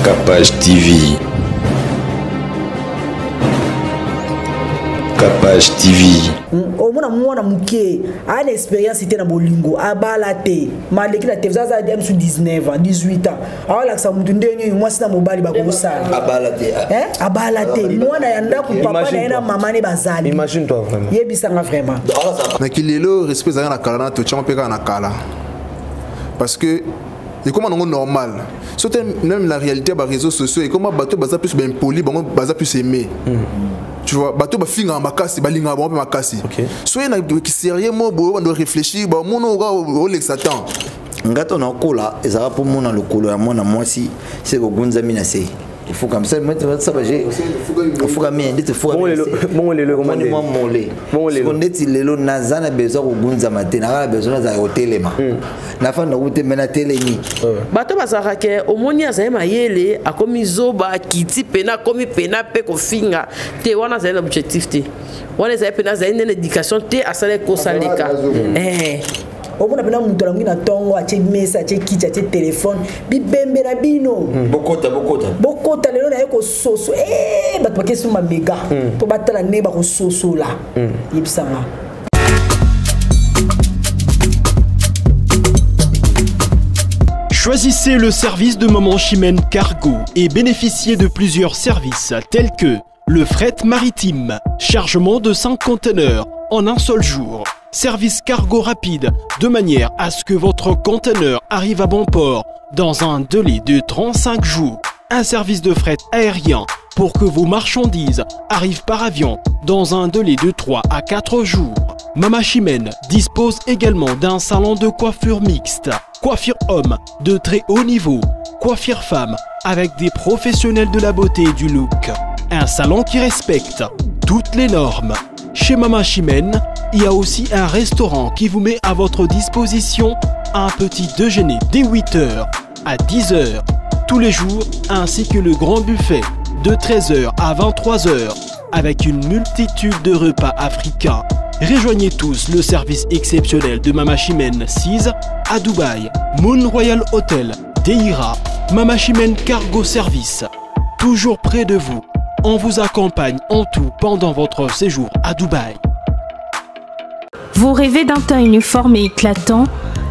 Capage TV. Capage TV. Au moins na muké a l'expérience était na bolingo abalate maleki na tevza za dem sur 19 ans 18 ans awala sa mutu ndenyo moi sina mobali ba ko sala abalate moi na yanda ku papa na ina mama ne bazali imagine toi vraiment yebisanga vraiment na kilelo respect za na kala na to chama peka na kala parce que et comment on normal surtout même la réalité des réseaux sociaux et comment bateau baza plus ben poli baza plus aimé. Tu vois, bateau ba finga makasi balinga ba makasi. Soyez na qui sérieux mo bo on doit réfléchir ba mono o l'exatant. Ngato na kola ezara pour mona lokolo ya mona mwasi c'est ko gunza minase. Il faut comme ça mettre ça ba j'ai il faut comme bien dit faut bon le commande moi molé bon ndeti lelo nazana besoin ko gunza matena na besoin za hotelema na fa na route mena teleni bato bazaka ke omoni azaye mayele akomi zoba kiti pena komi pena pe ko finga te wana za objectif te wana za pena za une éducation te asale ko saleka obona pena muntu na ngina tongo ache mesa ache kicha ache téléphone bibembe na bino bokota lelo na yeko soso bato bakesu ma mega to batala ne ba ko soso la yipsanga. Choisissez le service de Maman Chimène Cargo et bénéficiez de plusieurs services tels que le fret maritime, chargement de 5 conteneurs en un seul jour, service cargo rapide de manière à ce que votre conteneur arrive à bon port dans un délai de 35 jours, un service de fret aérien pour que vos marchandises arrivent par avion dans un délai de 3 à 4 jours. Maman Chimène dispose également d'un salon de coiffure mixte, coiffure homme de très haut niveau, coiffure femme avec des professionnels de la beauté et du look. Un salon qui respecte toutes les normes. Chez Maman Chimène, il y a aussi un restaurant qui vous met à votre disposition un petit déjeuner dès 8h à 10h tous les jours, ainsi que le grand buffet de 13h à 23h avec une multitude de repas africains. Rejoignez tous le service exceptionnel de Maman Chimène 6 à Dubaï, Moon Royal Hotel, Deira, Maman Chimène Cargo Service, toujours près de vous. On vous accompagne en tout pendant votre séjour à Dubaï. Vous rêvez d'un teint uniforme et éclatant?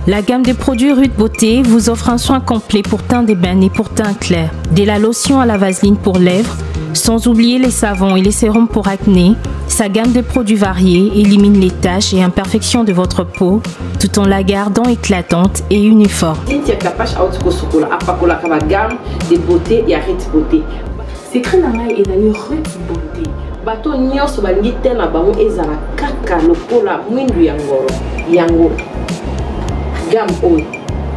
La gamme de produits Rude Beauté vous offre un soin complet pour teint d'ébène et pour teint clair. De la lotion à la vaseline pour lèvres, sans oublier les savons et les sérums pour acné. Sa gamme de produits variés élimine les taches et imperfections de votre peau tout en la gardant éclatante et uniforme. Secret nangai ezali Rude Beauté. Bato nyonso balingi te na bango ezala kaka lokola mwindu ya ngoro yango gamme oyo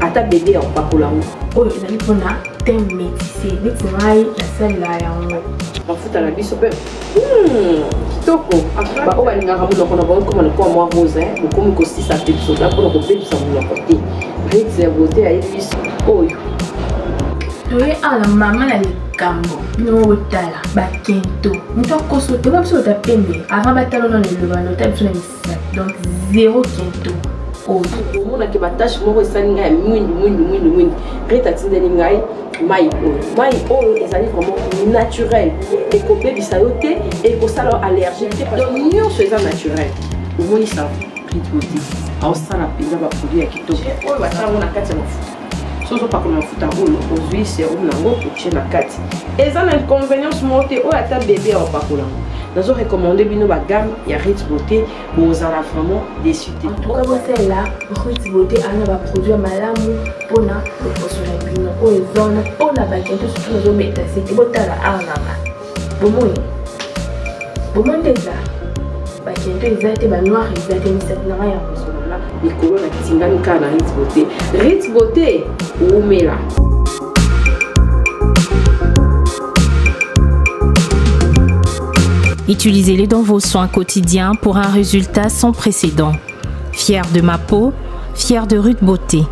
ata bébé opakola oyo ezali mpona te métissé neti ngai nasalela yango bafuta na biso mpe kitoko baoyo balingaka monoko na bango koma lokola mwa rose bokomi kosisa te biso ta mpona kobebisa monoko te Rude Beauté ayebi biso oyo toye ala mama na likambo bino otala bakento mutu akoso te babiso otapembe avant batala na lelobana ota biso na misala donc zéro kento oyo omonake batashe moko esali ngai ya mwindu Rude atindeli ngai mai oyo ezali vraiment naturel ekobebisa yo te ekosala yo allergique te donc nyonso eza naturel omoni sa Rude Beauté aosala mpenza baproduit ya kitoko oyo basalango na kati ya mafuta soso pakola mafuta oyo ozwi serum nango otie na kati eza na inconvénience moko te oyo ata bébé aopakola nazo recommande bino bagamme ya Rude Beauté bozala vraiment déçu te toka botela Rude Beauté ana baproduit malamu mpona loposo na bino oyo ezana mpona bakento surtout nazobeta sete botala arnama bomoi eza bakento eza te banoir eza te misati na ngai ya kosolola likolo na tingani kaka na Rude Beauté. Rude Beauté oumela. Utilisez-les dans vos soins quotidiens pour un résultat sans précédent. Fier de ma peau, fier de Rude Beauté.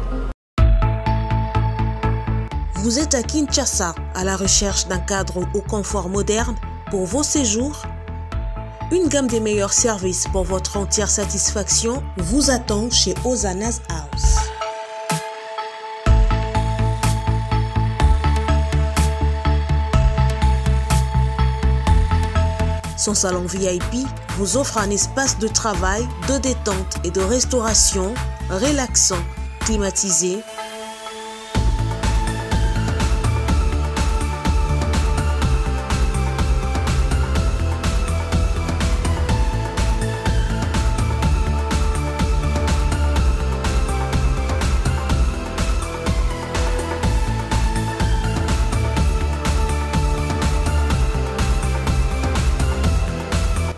Vous êtes à Kinshasa à la recherche d'un cadre au confort moderne pour vos séjours? Une gamme des meilleurs services pour votre entière satisfaction vous attend chez Ozanas House. Son salon VIP vous offre un espace de travail, de détente et de restauration relaxant, climatisé.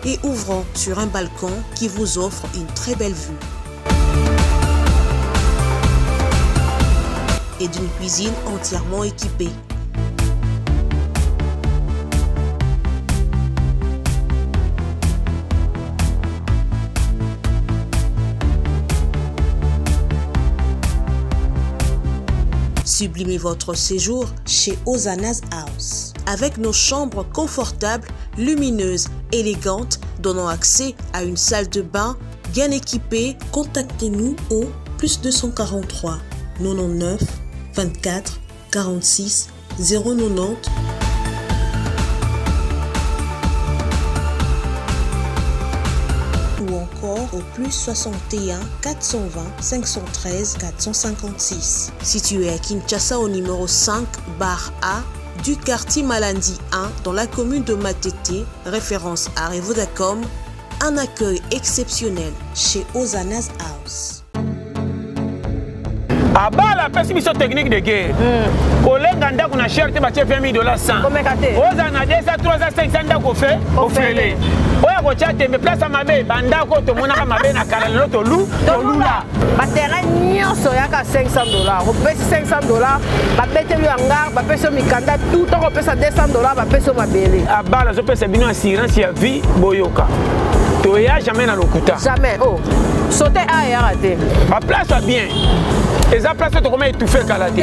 Et ouvrant sur un balcon qui vous offre une très belle vue. Et d'une cuisine entièrement équipée. Sublimez votre séjour chez Hosanna's House. Avec nos chambres confortables, lumineuses, élégantes, donnant accès à une salle de bain bien équipée, contactez-nous au +243 99 24 46 090. Ou encore au +61 420 513 456. Situé à Kinshasa au numéro 5 bar A du quartier Malandi 1 dans la commune de Matete, référence à Revodacom, un accueil exceptionnel chez Hosanna's House. Aba la permission technique de guerre. Kolenga ndako na cherté ba $20 000 100. Oza na 200 300 500 ndako fait ofele. Oya ko chate me place mabe bandako to monaka mabe na kala loto lu to lula. Ba terrain nyonso yaka $500. Ko pesi $500 ba betelu hangar ba peso mikanda tout to ko pesa $200 ba peso mabele. Aba la zo pesa bino assurance ya vie boyoka. To ya jamais na lokuta. Jamais. Oh. Sauter a ya raté. Ba place va bien. Eza place to comment étouffer kala te.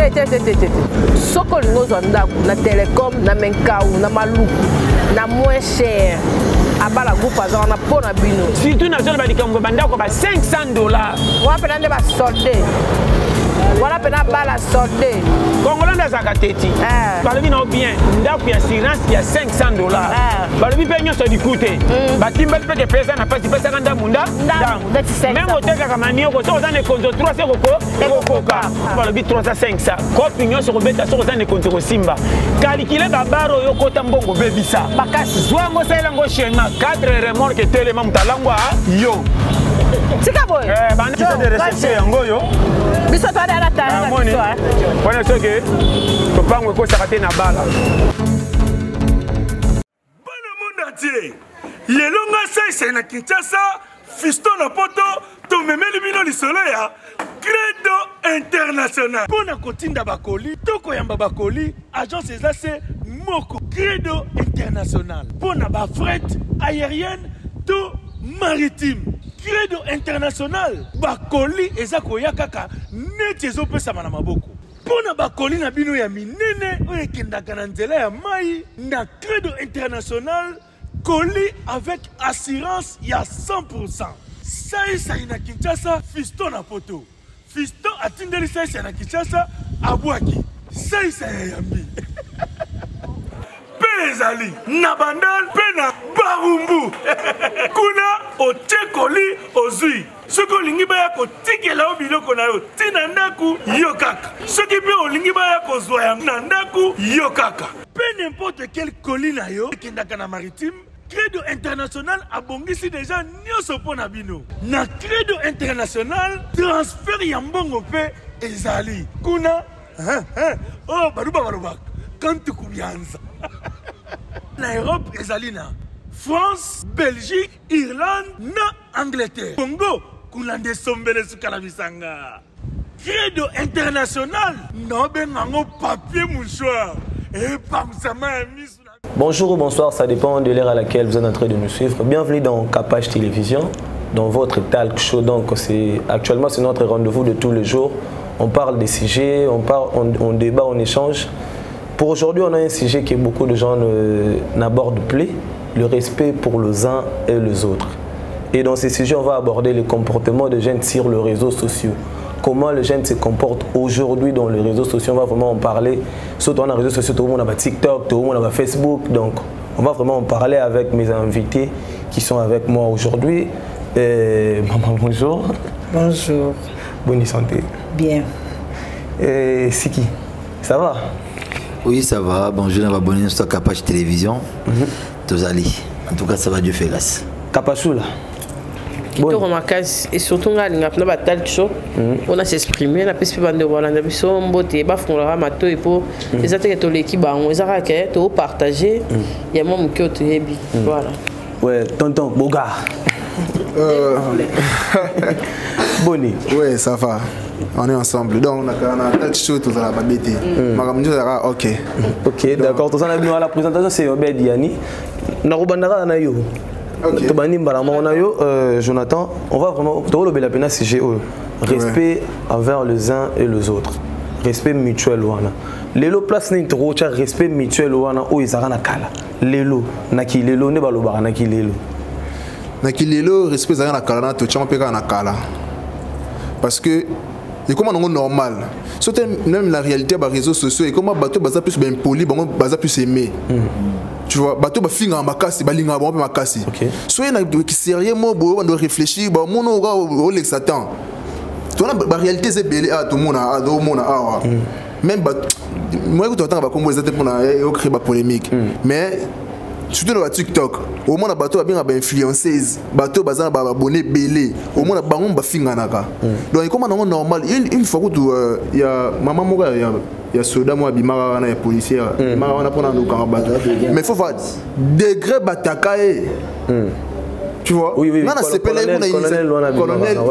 Soko ngozo ndako na Telecom na Menkau na Maluku na moins cher. Abala groupe azana na pona bino. Surtout na zone ba dikambo bandako ba $500. Wa pena nde ba solde. Wala pena bala solde. Congolais zakateti. Balobi na bien. Ndako ya assurance ya $500. Balobi pe nyoso dikute. Batimbel pe ke pesa na pasi pesa kanda munda. Même hôtel ka manio ko so zane konzo 3 ko balobi 300 500. Ko pignon so beta so zane konzo ko simba. Calculer babaro yo kota mbongo bebisa. Bakasi zwango sela ngo shema 4 remorque telema mutalangwa yo. Tika boy. Bana kita de recherche yango yo. Biso to ala ta. Wana soke. To pangwe ko sakate na bala. Bana monde entier. Lelo nga sai na Kinshasa, Fiston na poto, to memeli bino lisolo ya Credo International. Pona kotinda bakoli, toko yamba bakoli, agence ezase moko Credo International. Pona ba fret aérienne to maritime. Credo International bakoli eza koya kaka neti ezopesa na maboko. Pona bakoli na bino ya minene oyo ekendaka na nzela ya mai na Credo International colis avec assurance ya 100%. Sai na Kinshasa Fiston na poto. Fiston atindeli sai na Kinshasa abwaki. Sai yambi. Ezali na bandal pena barumbu kuna otekoli ozui soki olingi baya kotikela o biloko na yo tina ndaku yo kaka soki pe olingi baya kozwa yango na ndaku yo kaka pe n'importe quel colis na yo ekendaka na maritime. Credo International abongisi déjà nyonso pona bino na Credo International transfert ya mbongo pe ezali kuna oh baruba kantu kubianza na Europe ezalina France, Belgique, Irlande, na Angleterre. Congo, kulande sombele sukala bisanga. Credo International, non bengango papier mouchoir. Et pamsama misu. Bonjour ou bonsoir, ça dépend de l'heure à laquelle vous êtes en train de nous suivre. Bienvenue dans Capage Télévision, dans votre talk show. Donc actuellement c'est notre rendez-vous de tous les jours. On parle des sujets, on débat, on échange. Pour aujourd'hui, on a un sujet que beaucoup de gens n'abordent plus, le respect pour les uns et les autres. Et dans ce sujet, on va aborder le comportement des jeunes sur les réseaux sociaux. Comment les jeunes se comportent aujourd'hui dans les réseaux sociaux. On va vraiment en parler. Surtout dans les réseaux sociaux, tout le monde a TikTok, tout le monde a Facebook. Donc, On va vraiment en parler avec mes invités qui sont avec moi aujourd'hui. Maman, bonjour. Bonjour. Bonne santé. Bien. C'est qui? Ça va? Oui, ça va. Bonjour, on va abonner sur Capach Télévision. Tozali. En tout cas, ça va, Dieu fait grâce. Capachou là. Bon. Et surtout, on a s'exprimer, la peste de Walanda, on botte, bafon, mato et pour les attaques de l'équipe, on les a raquettes, on partager. Il y a mon cœur de hebi. Voilà. Ouais, tonton, Boga. Boni. Ouais, ça va. On est ensemble. Donc, on a tête chaude, tout ça, la ok. Ok, d'accord. Tout ça, on a la présentation, c'est Obed Yani. Narubandara Anayo. Jonathan, on va vraiment respect envers les uns et les autres. Respect mutuel. Lelo place n'est trop respect mutuel ou izarana kala. Lelo naki lelo ne balobara naki lelo. Naki lelo respect zarana kala na to champeka na kala. Parce que et comment on est normal. Surtout même la réalité des réseaux sociaux et comment bateau baza plus bien poli, baza plus aimé. Tu vois, bateau ba finga makasi, ba linga ba makasi. Soyez na qui sérieux mo on doit réfléchir, ba mon o l'exatant. Tu vois la réalité c'est belé à tout monde à do monde à. Même moi que tu entends ba comme exactement pour créer ba polémique. Mais surtout dans TikTok, au moins bateau a bien influenceuse, bateau bazana ba abonné belé, au moins bangon ba finga naka. Donc comment on normal, une fois que il y a maman mora il y a soda moi bimara na policier mara on a pour nous quand bateau. Mais faut faire degré batakae. Tu vois? Oui, oui, colonel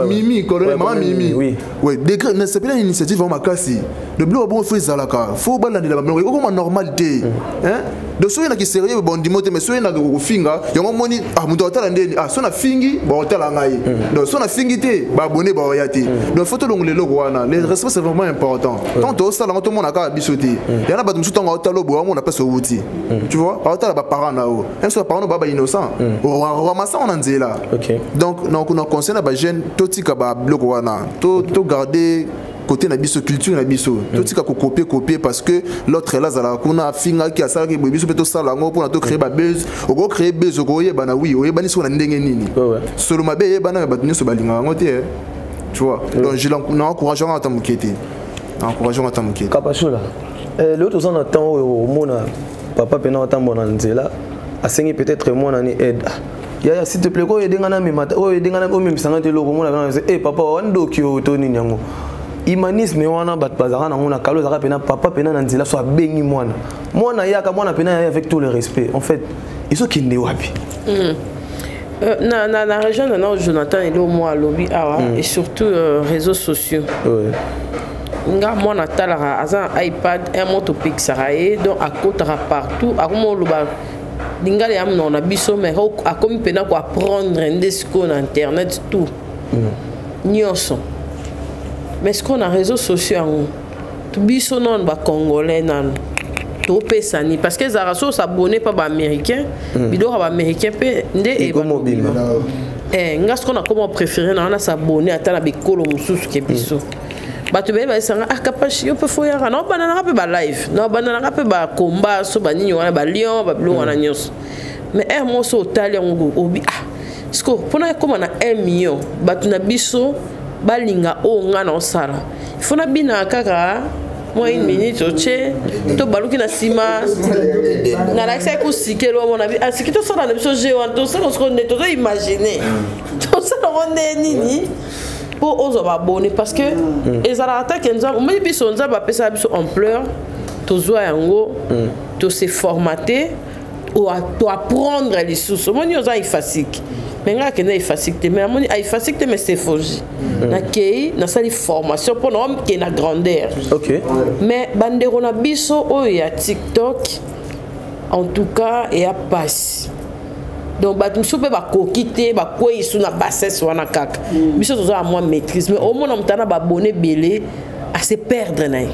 Mimi, colonel maman Mimi. Oui. Oui, degré ne c'est pas une initiative en makasi. Le bleu bon faut zalaka. Faut balader là mais comment normalité. Hein? Donc soyez na qui sérieux bon dimote mais soyez na ko finga, yango moni ah muto otala ndeni ah sona fingi ba otala ngai. Donc sona fingi te ba abonné ba oyati. Donc photo long le logo wana. Le respect c'est vraiment important. Tant to ça là tout le monde aka bisoté. Yana ba mutu tonga otalo bo on appelle ça outil. Tu vois? Otala ba parents na o. Même si parents ba innocent. On ramassa on là. Okay. Donc on conseille à jeune totika ba bloc wana to garder côté na biso culture na biso totika ko copier parce que l'autre là za la kuna finga ki asala ki biso peto sala ngo pour na to créer ba buzz o créer buzz ko yeba na oui o yeba ni so na ndenge nini solo mabe yeba na ba tuni so balinga ngo te tu vois donc je l'encourage à tamukete Capachou là l'autre on attend au mona papa pena attend na nzela asengi peut-être moi na ni aide. Ya s'il te plaît ko edengana mi mata o edengana o mi misangate loko mona bana eh papa wando ki o to nini yango humanisme wana bat bazara na ngona kalo zaka pena papa pena na nzela so abengi mwana yaka mwana pena avec tout le respect en fait ils sont kinde wapi na région na Jonathan et le moi lobby awa et surtout réseaux sociaux nga mwana talara azan iPad un moto pixara et donc à côté partout à comment loba dingali am on a biso mais a comme pena ko apprendre ndesco na internet tout nyonso mais ce qu'on a réseaux sociaux tout biso non ba congolais nan to pesani parce que zaraso s'abonner pas ba américain bido ba américain pe ndé et ba mobile nga ce qu'on a comme préféré na s'abonner à la bikolo mususu ke biso batu be ba sanga akapashi yo pe foya na banana pe ba live na banana pe ba combat so ba nini wana ba lion ba blo wana nyos mais mo so talia ngo obi sko pona comme na 1 million batu na biso balinga o nga na osala fona bina kaka moi une minute oche to baluki na sima na l'accès ko sikelo mon avis asikito so na biso je wan to so ko ne to imaginer to so ronde nini pour aux abonnés parce que les attaques on me dit son ba pesa biso ampleur to zo yango to se formater ou to apprendre les sous mon yo za ifasik mais nga que n'est facile mais mon ifasik mais c'est fausse na kei na sali formation pour homme qui na grandeur OK mais bandero na biso o ya TikTok en tout cas et a passe. Donc batum sope ba kokite ba ko isu na bassesse wana kaka biso tozo a moi maîtrise mais au moins on tana ba abonné belé à se perdre na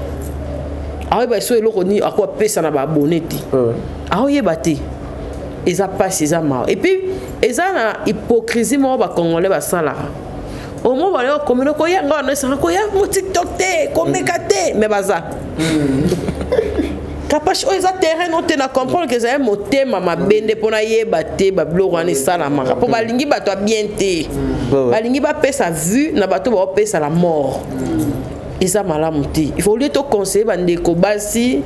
ah ba so eloko ni akwa pesa na ba abonné ti ah yeba te eza passe eza ma et puis eza na hypocrisie mo ba congolais ba sala au moins ba ko meno ko yanga na sa ko ya mo TikTok te ko mekate mais baza Kapache oyo eza terrain no te na comprendre que ezali motema mabende mpona yeba te babiloko wana esalamaka mpo balingi bato ya bien te balingi bapesa vue na bato baopesa la mort eza malamu te il faut lieu toconseiller bandeko basi.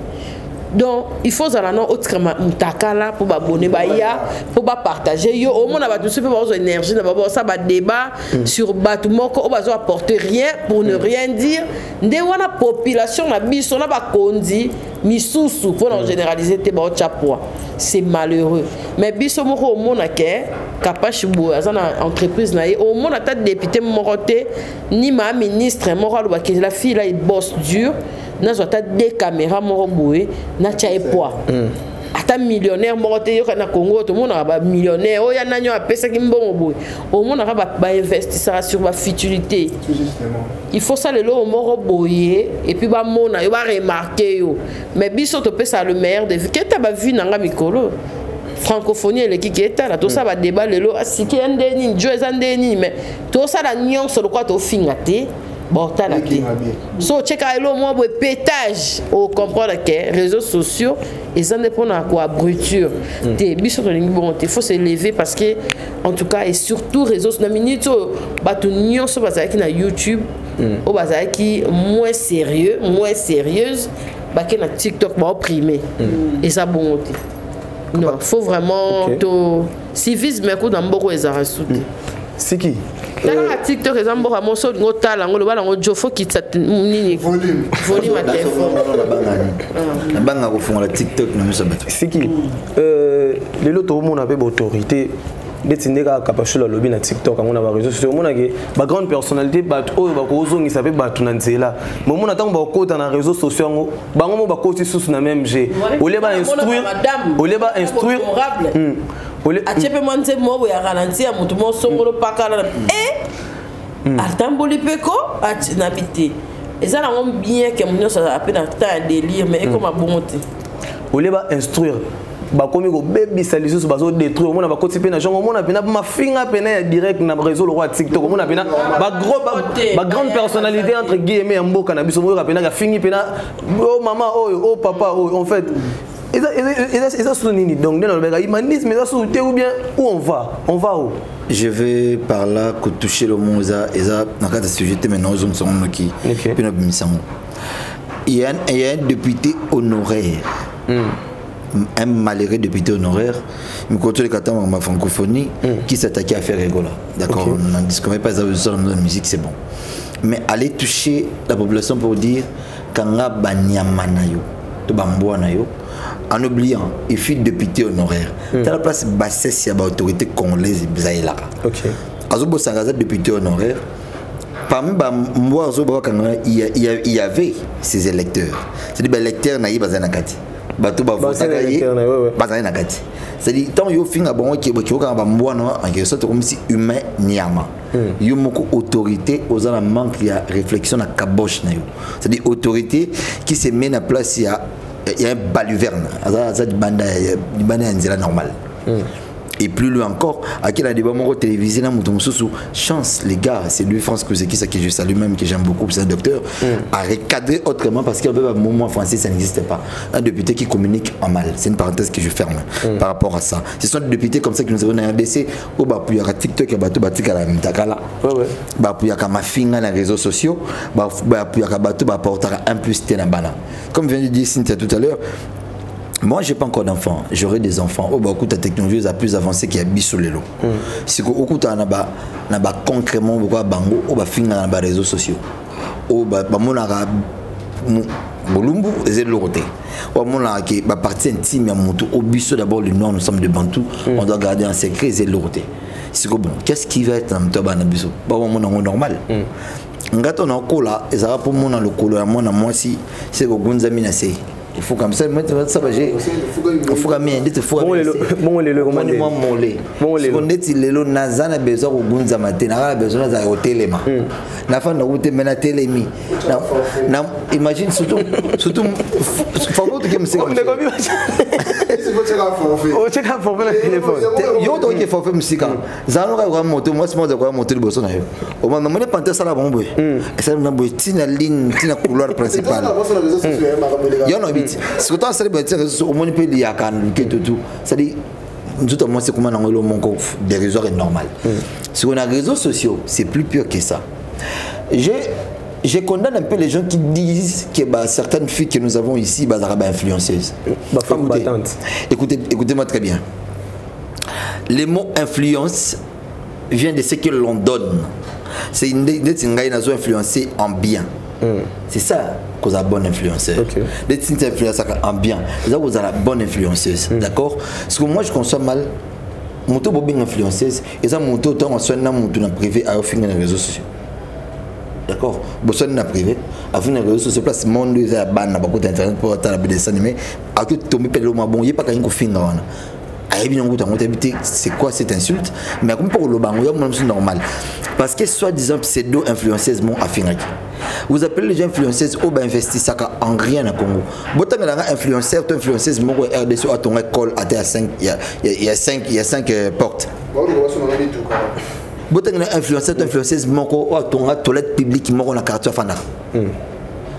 Donc il faut zala non autre mutakala pour abonner baya pour partager yo au moins ba tout ce peu énergie na ba ça ba débat sur batu moko o bazo apporter rien pour ne rien dire nde wana population na biso na ba kondi misusu pour en généraliser te ba chapoa c'est malheureux mais biso moko au monde ke Kapache bo azana entreprise na au monde ata député moko te ni ma ministre moko ba que la fille là il bosse dur na zota des caméras moko boye na tia poids ata millionnaire moko te yo kana Congo to mona ba millionnaire o ya nanyo apesa ki mbongo boye o mona ba investissera sur ba futurité il faut ça le lo moko boye et puis ba mona yo ba remarquer yo mais biso to pesa le meilleur de vie que ta ba vie nanga mikolo francophonie le qui est là tout ça va débat le lo asiki ndeni jo ezandeni mais tout ça la nyonso le quoi to fingate bon t'as la clé so check à l'eau moi pétage au comprendre que réseaux sociaux ils en dépendent à quoi bruture des biso de bon il faut se lever parce que en tout cas et surtout réseaux na minute ba tout nyonso ba qui na YouTube au bazar qui moins sérieuse ba qui na TikTok ba opprimé et ça bon non faut vraiment to civisme ko dans mboko ezara souté c'est qui Tala TikTok exemple à mon sol ngotala ngolo bala ngojo faut qu'il nini volume à téléphone na banga ko fonga TikTok na musa bato c'est qui les loto au monde avec autorité detindeka kapashula lobby na TikTok ngona ba réseaux sociaux mona ke ba grande personnalité ba oyo ba ko zongi sape ba tunanzela mo mona tango ba kota na réseaux sociaux ngo bango mo ba koti susu na même G ole ba instruire achepe manze mobo ya ralentir mutu mo songolo pakala atamboli peko na bité eza na ngom bien que munyo ça appelle dans temps délire mais comme a bonté ole ba instruire ba komi ko baby salisu bazo détruire mona ba koti pe na jongo mona pena ma finga pena direct na réseau le roi TikTok mona pena ba grande personnalité entre guillemets mboka na biso mo pena ga fingi pena oh maman oh papa oh en fait et ça soutenu donc dans le humanisme ça soutenu ou bien où on va où je vais par là que toucher le monde ça dans cadre de sujet maintenant zone sont qui puis notre mission il y a un député honoraire un malheureux député honoraire mais quand les catans ma francophonie qui s'attaquait à faire rigoler d'accord on n'en discute pas ça dans la musique c'est bon mais aller toucher la population pour dire kanga banyamanayo to bambwanayo en oubliant il fut député honoraire à la place bassesse il y a autorité congolaise bizaïla OK azobo sangaza député honoraire parmi moi azobo kanga il y avait ses électeurs c'est des électeurs naï bazanakati bato ba votaka yi bazanakati c'est dit tant yo finga bon qui ka ba mbwana en quelque sorte comme si humain niama yo moko autorité aux la manque ya réflexion na kaboche na yo c'est dit autorité qui se met en place il y a un baluverne ça du banda nzela normal et plus loin encore à quel a débat mon télévisé na mutu mususu chance les gars c'est lui France que c'est qui ça que je salue même que j'aime beaucoup c'est un docteur à recadrer autrement parce qu'il y a un moment français ça n'existait pas un député qui communique en mal c'est une parenthèse que je ferme par rapport à ça ce sont des députés comme ça que nous avons en RDC au bas puis il y a TikTok bato batika la mitakala bah puis il y a ma finga les réseaux sociaux bah puis il y a bato bah porter un plus na bana comme vient de dire Cynthia tout à l'heure. Moi, j'ai pas encore d'enfants. J'aurai des enfants. Oh, bah, écoute, la technologie est plus avancée qu'il y a bis sur les lots. C'est que, écoute, on a concrètement, beaucoup bango, oh, bah, finir dans les réseaux sociaux. Oh, bah, mon arabe, bolumbu, et de l'autre. Oh, mon arabe, bah, partie intime, au bis d'abord, les noirs, nous sommes de Bantou. On doit garder un secret, et de l'autre. C'est que, bon, qu'est-ce qui va être dans le tabac, biso? Bah, mon arabe, normal. Ngato na kola, et ça va pour mon le colo, moi, si, c'est que Gunza Minase. Il faut comme ça maintenant ça va j'ai il faut comme bien dit faut bon le comment molé on dit lelo nazana besoin ko gunza matena besoin za hotel ma na fa na route mena telemi na imagine surtout faut que me c'est comme o check up for le téléphone yo to que faut faire musique zano ka moto moi c'est moi de quoi moto le besoin yo o man me pante ça la bombe et ça na boy tina ligne tina couloir principal yo no ce que tu as ça au moins peut dire tout ça dit tout moi c'est comment on a des réseaux normales. Si on a les réseaux sociaux, c'est plus pire que ça. Je condamne un peu les gens qui disent que certaines filles que nous avons ici sont influenceuses. Écoutez-moi très bien. Le mot influence vient de ce que l'on donne. C'est une influencé en bien. C'est ça qu'on a bonne influenceuse. Les influenceurs en bien. C'est ça qu'on a la bonne influenceuse. D'accord? Parce que moi je consomme mal. Mon taux bien influenceuse. Et ça mon taux en soin mon taux privé à offrir les réseaux sociaux. D'accord? Bon na privé. À offrir les réseaux sociaux place monde ils a ban na beaucoup d'internet pour ta la dessin animé. À tout tomber pelo ma bon, il pas qu'un coffin là. C'est quoi cette insulte? Mais comme pour le bango, c'est normal. Parce que soi-disant pseudo-influenceuses m'ont affiné. Vous appelez les gens influenceuses ou investissent en rien à Congo. Vous avez un influenceur, tu influenceuse, mon RDC à ton école à 5, il y a 5 portes. Vous avez un influenceur, tu influenceuse, mon à ton toilette publique, mon la carte fana.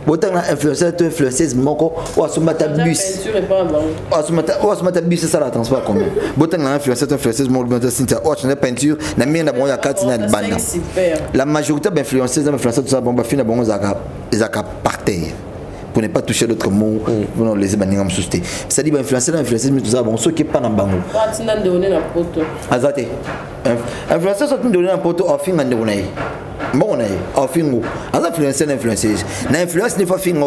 Autant influenceur, tu influenceuse, moko, ou à ce matin bus. Ou à ce matin bus, c'est ça la transport combien. Autant influenceur, tu influenceuse, mon ou à peinture, na mien na bon ya carte na banda. La majorité d'influenceuses, influenceurs, tout ça, bon, bah, fin bon, ils ont par terre. Pour ne pas toucher d'autres mots, pour ne les ébanir en souci. Ça dit, influenceur, mais tout ça, bon, ceux qui pas dans bango. Azate. Influenceur, sont donné un poteau, en fin de donner. Bon, on a fait un influenceur, influenceuse. L'influence n'est pas fini. Il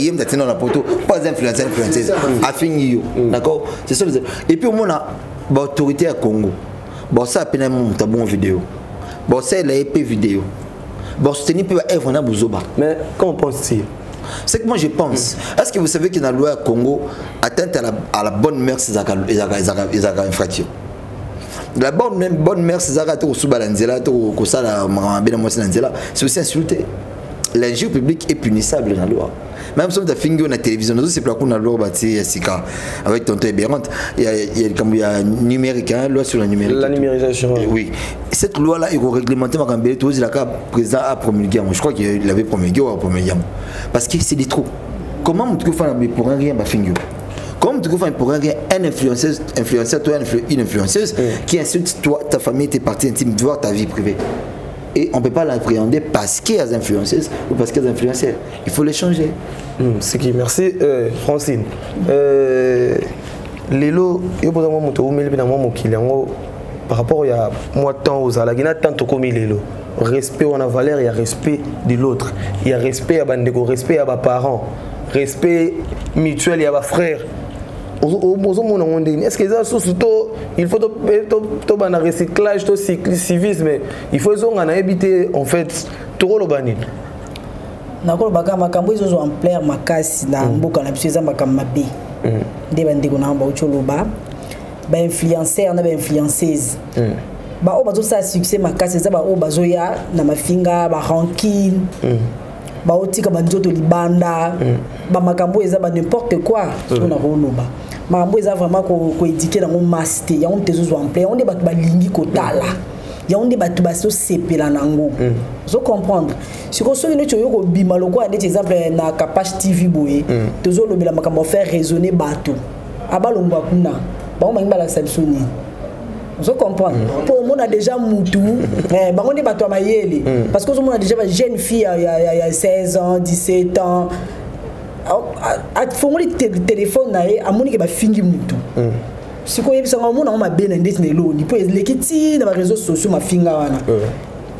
y a un poteau, pas influenceur, influenceuse. A fini. D'accord? C'est ça. Et puis, on a l'autorité à Congo. Bon, ça a peine un bon vidéo. Bon, c'est l'épée vidéo. Bon, ce n'est pas un bouzoba. Mais qu'en penses-tu? C'est que moi je pense. Est-ce que vous savez que dans la loi Congo, atteinte à la bonne mère, c'est une infraction? La bonne mère, c'est aussi insulté. L'injure publique est punissable dans la loi. Même si on a fini la télévision, nous c'est pas qu'on a loi avec tonton Ebérante. Il y a numérique, loi sur la numérique. La numérisation. Oui. Cette loi-là, il faut réglementer ma campagne. Tout le président a promulgué. Je crois qu'il avait promulgué ou a promulgué. Parce que c'est des trous. Comment on peut faire pour rien ma fingure? Comme tu fais pour rien un influenceur, toi une influenceuse qui insulte toi, ta famille, tes parties intimes, voir ta vie privée. Et on ne peut pas l'appréhender parce qu'il y a des influenceuses ou parce qu'il y a des influenceurs. Il faut les changer. C'est qui? Merci Francine. Lelo, par rapport à moi, tant aux alagina, tant comme Lelo. Respect, on a valeur, il y a respect de l'autre. Il y a respect à Bandego, respect à mes parents, respect mutuel, il y a mes frères. Est-ce que il faut un recyclage, un civisme, il faut éviter en fait tout le banni. Nakolo baka makambo izo en plaire makasi na mboka na biso makamba be. Nde bandeko na ba ucholoba ba influenceur na ba influenceuse. Ba o bazo sa succès makasi za ba o bazo ya na mafinga ba ranking. Ba otika banzoto libanda ba makambo eza ba n'importe quoi na roloba. Makambo eza vraiment ko éduquer dans mon master, ya on tezo en plaire, on est ba lingi kotala. Il y a un débat qui se sépare nango. Vous comprendre. Si vous avez un bima loko des exemples na Kapach TV boye, toujours le bila makamba faire résonner bateau. Abalongwa kuna. Ba on mangba la sabsoni. Vous comprendre. Pour moi on a déjà mutu, ba on est bateau mayele parce que on a déjà une jeune fille il y a 16 ans, 17 ans. A faut le téléphone na e amoni ke ba fingi mutu. Si vous avez un bien indéterminé, il peut les dans les réseaux sociaux, ma finga wana.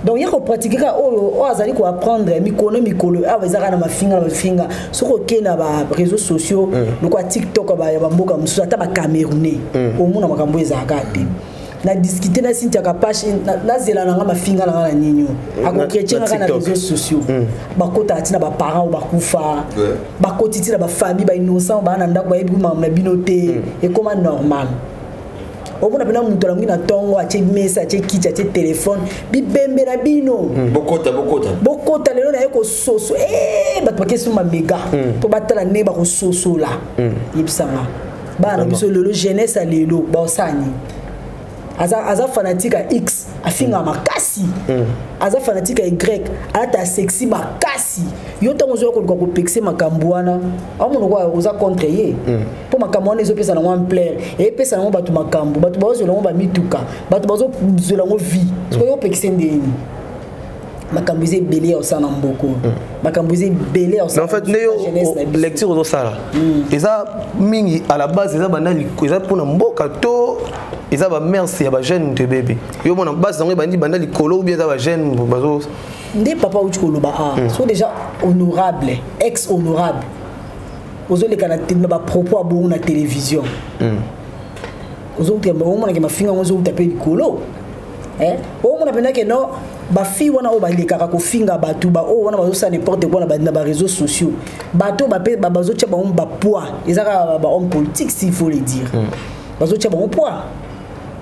Donc il y a qu'on pratiquer azali ko apprendre mikolo azara na ma finga so ko kena ba réseaux sociaux le quoi TikTok ba ya mboka mususu ata ba camerounais au monde makambo ezaka te na discuter na Cynthia Kapach na zela na ma finga na ninyo ako chrétien na réseaux sociaux ba kota atina ba parents ba kufa ba kotiti na ba famille ba innocent ba na ndako ba yebi na binote et comment normal au monde apena muto la ngina tongo ache message ache kiti ache téléphone bibembe na bino bokota lelo na yeko soso ba to kesu ma méga po batala ne ba ko soso la yebisanga ba na biso lelo jeunesse a lelo ba osani aza fanatique à X afinga makasi aza fanatique ya grec alata sexy makasi yo ntango ozoya koluka kopekise makambo wana amona kwa oza contre ye mpo makambo wana ezopesa nango amplaire eyepesa nango bato makambo bato bazozwela yango bamituka bato bazozwela yango vie soki oyopekise ndeni makambo eza ebele ya osala na mboko makambo eza ebele ya osala. En fait nde yo lecture ozosala eza mingi à la base eza banda eza mpona mboka to eza bamerce ya bajeune te bebe yo mona base nango ebandi banda likolo ou bien eza bajeune bazo nde papa uti koloba so déjà honorable ex honorable ozoleka na bapropos abongo na télévision ozomonake mafinga ngo ozouta mpe likolo omona mpendake no bafi wana oyo balekaka kofinga bato oyo wana bazosala n'importe quoi na baréseaux sociaux bato bazotia bango bapoids eza kaka bahomme politique s'il faut le dire bazotia bango poids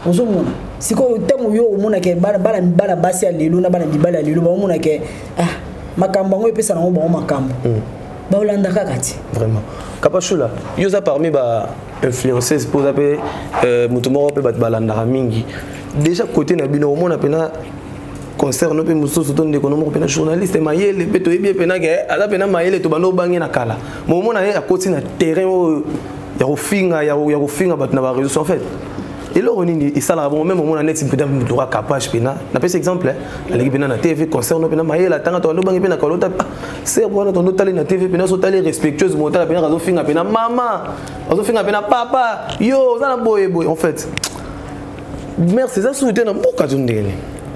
ozomona sikoyo ntango yo omonake bana basi ya lelo na bana mibali ya lelo baomonake makambo yango epesa nango bango makambo baolanda kaka ti vraiment Kapashula yo za parmi ba influenceuse poza pe mutu moko pe bato balandaka mingi déjà côté na bino omona pena concert no pe mususu to ndeko no moko pena journaliste mayele pe to ebie pena ke ala pena mayele to bando bangi na kala mo omona ye akoti na terrain ya kofinga bato na ba réseaux en fait et là on est ça là bon même on a net peut être droit capable pena na par exemple la ligue pena na TV concert no pena mayele tanga to bando bangi pena kolota c'est bon on tali na TV pena so tali respectueuse monta pena razo finga pena mama razo finga pena papa yo za na boy en fait merci ça souhaiter na mboka tondeni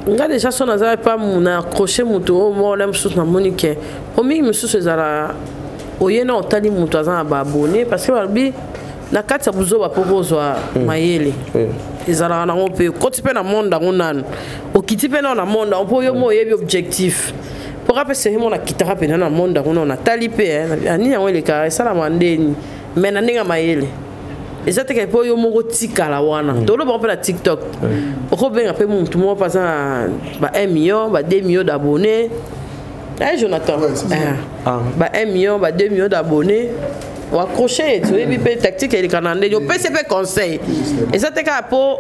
nga déjà son azala pas mon accroché mutu o mo na msusu na monique omi msusu ezala oyena otali mutu azana ba abonné parce que balbi na kati ya buzo ba proposwa mayele ezala na ngope koti pe na monde ngonana okiti pe na monde on po yo mo yebi objectif pour rappeler c'est mon akitara pe na monde ngona tali pe ani yango le ka sala mandeni mais na ninga mayele ezate ke po yo moko tikala wana tolo ba pe TikTok oko benga pe mutu mo pasa ba 1 million ba 2 millions d'abonnés Jonathan ba 1 million ba 2 millions d'abonnés ou accrocher tu es pe tactique et canandé yo PCP conseil ezate ka po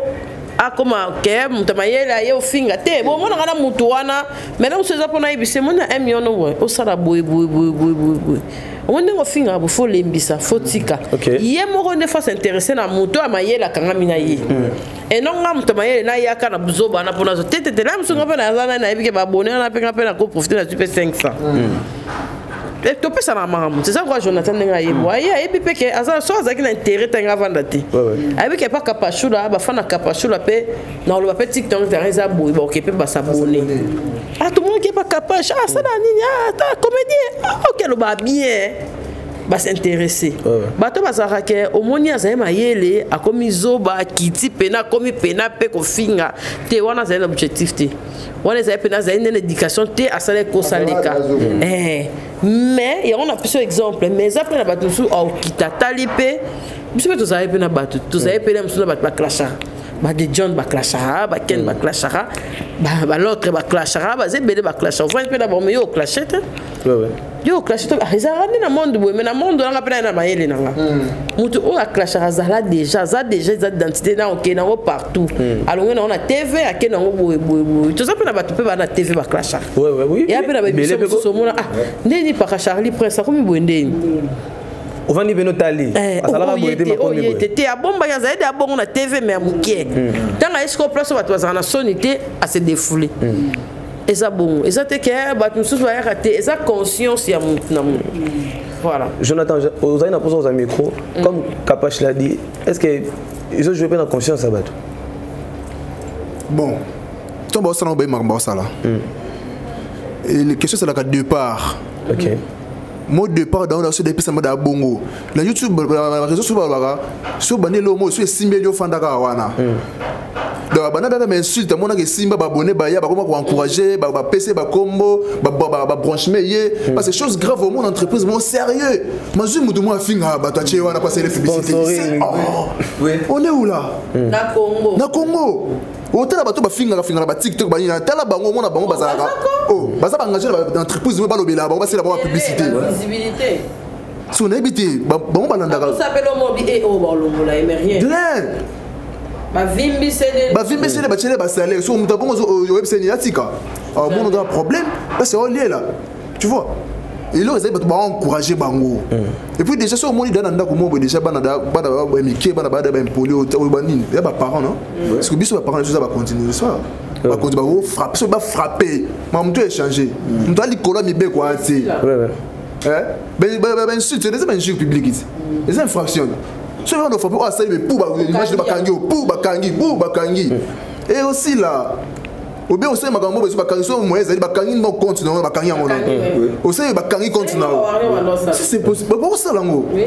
akoma ke mutu mayele ayo finga te bo mona kana mutu wana mais on se za pona ibise mona 1 million no o sala boy on est finga bo fo lembisa fo tika ye moko ne fa s'intéresser na mutu amayele kanga mina ye et non nga mutu mayele na yaka na buzoba na pona zo tete la musunga pe na zana na ibike ba bonheur na pe na ko profiter na super 500 et tu peux ça na maman c'est ça quoi Jonathan nga ye boye et puis que azar so azaki na intérêt tanga vandati avec pas Kapashula ba fana Kapashula pe na lo ba TikTok terrain za boye ba okepe ba s'abonner tout le monde qui pas capable ça na nini ta comédien OK lo ba bien ba s'intéresser bato bazaka ke omoni azaye mayele akomi zoba kiti pena komi pena pe ko finga te wana za objectif te wana za pena za une éducation te asale ko saleka mais il y a on a plusieurs exemples mais après la bato sou au kitatalipe biso to za pena bato to za pena musu bato ba clasha ba de John ba clasha ba Ken ba clasha ba l'autre ba clasha ba zebele ba clasha on va pena ba yo clashete yo clash to ezala na monde boye mais na monde nga pena na mayele nanga mutu o a clash azala déjà za identité na OK na partout alors on a TV akena ngo boye to ça pena ba to pe ba na TV ba clash oui et après ba biso so mona ndeni pa Charlie Prince comme boye ndeni on va ni beno tali asala boye te makonde boye te abomba ya zaidi abongo na TV mais amukie tanga esco place ba to za na sonité à se défouler et ça bon et ça te que ba tout ça va rater et ça conscience ya na voilà Jonathan vous avez une pose au micro comme Kapash l'a dit est-ce que ils ont joué pas dans conscience à bateau bon ton boss na ba maramba sala et les questions c'est la départ OK mon départ dans la des pistes de bongo la YouTube la réseau sur banelo mo sur 6 millions fandaka wana donc banana mais insulte mon que simba ba abonné ba ya ba comment encourager ba PC ba combo ba branchement yé parce que chose grave au monde entreprise mon sérieux mazu mutu mo afinga ba tache wana passer les publicités on est où là na Congo otala bato bafinga ba TikTok ba ina tala bango mona bango bazaka baza engagé dans entreprise ba lobela ba basela ba publicité visibilité si on habite bango balandaka ça s'appelle au mobi et au balongola et rien bavimbisele batiele basalaire so moto abongo oyebiseni yatika bon on a un problème là c'est lié là tu vois et là ils ont encouragé bango et puis déjà so moni dans ndako mo déjà bana mike bana bada ba impoli au banini ya ba parents non parce que biso ba parents ça va continuer ça va continuer ba frapper so ba frapper ma moto échanger moto ali kola mi be quoi ati ben insulte c'est des injures publiques des infractions so on faut pas ça mais pour image de bakangi et aussi là ou bien aussi makambo beso bakangi so moyen ezali bakangi no compte na bakangi yango aussi bakangi compte na si c'est possible bon ça lango oui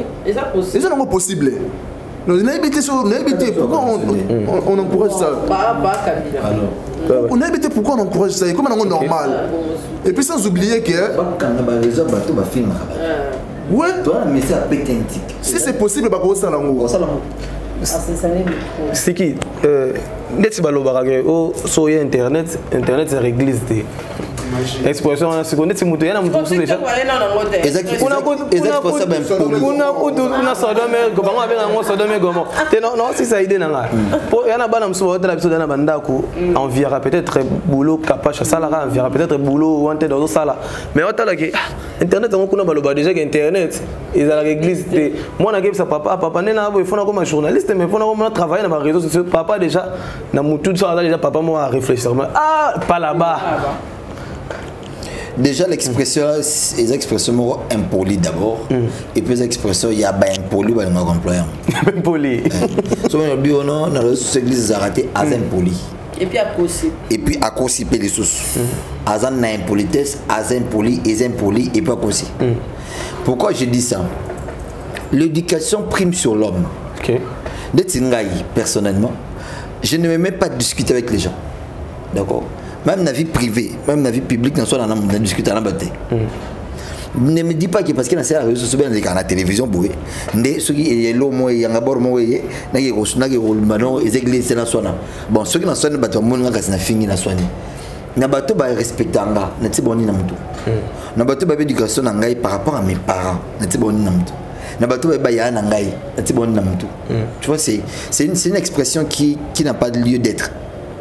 c'est ça possible non n'habiter pourquoi on encourage ça on a évité pourquoi on encourage ça comme on normal et puis sans oublier que ouais si c'est possible bah ça lango c'est qui net balobara o so internet c'est réglise expression c'est qu'on est muto yana muto so déjà kuna sodome gobango abenga ngo sodome gomo non si ça idée nanga po yana bana mso hôtel la biso dana bandako enviera peut-être boulot capable ça la enviera peut-être boulot wanted dans ça mais hôtel que internet on kuna baloba déjà que internet ils à l'église moi na sa papa nena il faut na comme journaliste mais il faut na comme travailler dans les réseaux sociaux papa déjà na mutu ça déjà papa moi à réfléchir pas là-bas. Déjà l'expression, les expressions impolies d'abord, et puis les expressions il y a pas impoli par nos employeurs. Impoli. So on dit non, dans les églises arrêtées à impoli. Et puis à causer. Et puis à causer les sources. À na impolitesse, à impoli, et impoli et pas causer. Pourquoi je dis ça? L'éducation prime sur l'homme. OK. Personnellement, je ne me mets pas à discuter avec les gens. D'accord? Même dans la vie privée, même dans la vie publique, on a discuté à la bataille. Ne me dis pas que parce qu'il y a des réseaux sociaux, il y a la télévision, il y a l'homme, il y a un bord, il y a les églises, il y a bon, ceux qui ont soigné, ils ont fini la soigner. Na bato ba respecter anga na tiboni na mutu na bato ba éducation na ngai par rapport à mes parents na tiboni na mutu na bato ba ya na ngai na tiboni na mutu tu vois c'est une expression qui n'a pas de lieu d'être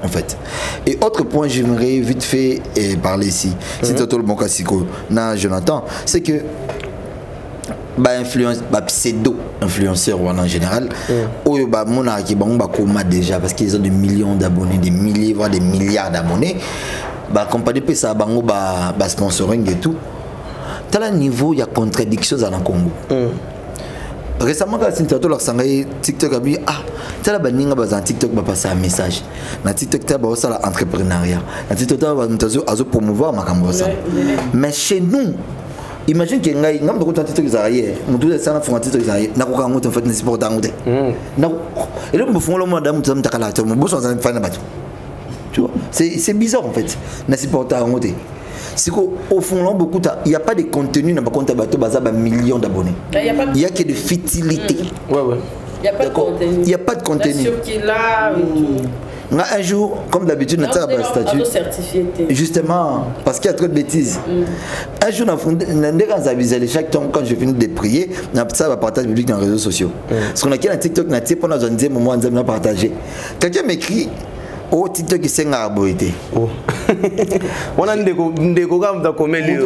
en fait. Et autre point, j'aimerais vite fait parler ici. C'est tout le bon classico. Non, Jonathan, c'est que pseudo influenceurs en général, déjà parce qu'ils ont des millions d'abonnés, des milliers voire des milliards d'abonnés. Compagnie peut ça sponsoring et tout. Dans le niveau, il y a contradictions dans le Congo. Récemment, quand j'ai TikTok a dit tu as un TikTok va passer un message. Na TikTok tu as l'entrepreneuriat. Na TikTok tu as promouvoir ma campagne. Mais chez nous, imagine que ngai ngam ko TikTok zaye, mutu de sana fond TikTok zaye, na ko kango en fait ne supporta ngote. Na et le fond le madame tu takala tu mo bosso en fin de tu vois, c'est bizarre en fait. Na supporta ngote. C'est qu'au fond, beaucoup il n'y a pas de contenu dans le compte de millions d'abonnés. Il n'y a que de futilité. Ouais. Il n'y a pas de contenu. Il n'y a pas de contenu. Un jour, comme d'habitude, on a un statut. Justement, parce qu'il y a trop de bêtises. Un jour, chaque temps, quand je finis de prier, on a ça va partager public dans les réseaux sociaux. Parce qu'on a un TikTok, on a un moment on a partagé. Quelqu'un m'écrit. Oh TikTok c'est un arboité. Oh. On a ndeko comme da komeli.